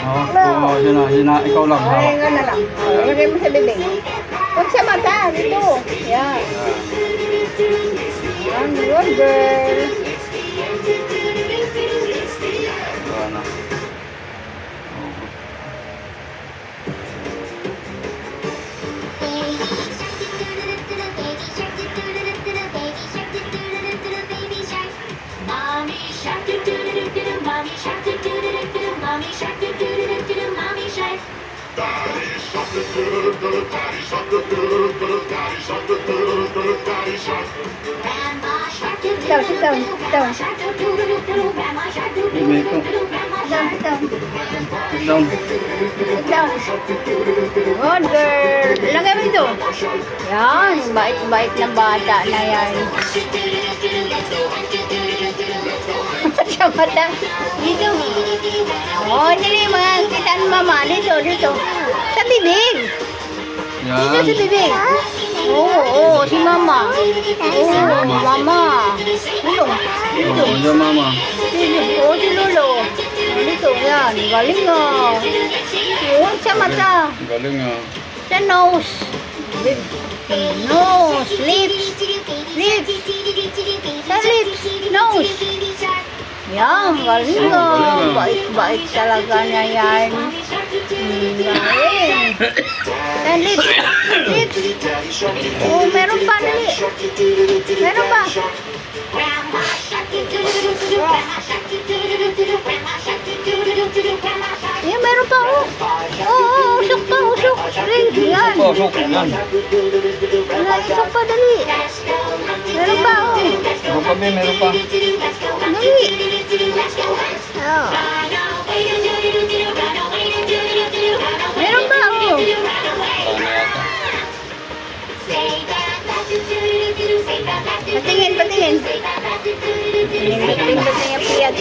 Oo, yun na, ikaw lang. Ay, nga na lang. Lagay mo sa bibig. Huwag sa mata, dito. Yan. Yan, good girl. Ano? Sit down, sit down, sit down. May ito. Sit down, sit down. Sit down. Sit down. Good girl. Lagay mo dito. Yan, bait-bait na bata na yan. Sa mata. Dito. Oh, dili mga kitaan mama. Dito, dito. Sa bibig. Dito Yan. sa bibig. Oo, si mama. Oo, mama. Dito. Dito. Oo, yan mama. Dito. Oo, si lolo. Dito, yan. Galing nga. Oo, sa mata. Galing ah. Sa nose. Nose. Lips. Lips. Sa lips. Nose. Yan, galing nga. Bait-bait talaga na yan. Galing. Sa lips. Lips. Oh, meron pa dali. Meron pa. Yan, meron pa. Oh, usok pa, usok. Yan. Oh, so, yan. Usok pa, dali. Meron pa, oh. Meron pa, be, meron pa. Dali. Oh. Meron pa, oh. Ano yata? Patingin, patingin. Patingin, patingin, patingin, piyat.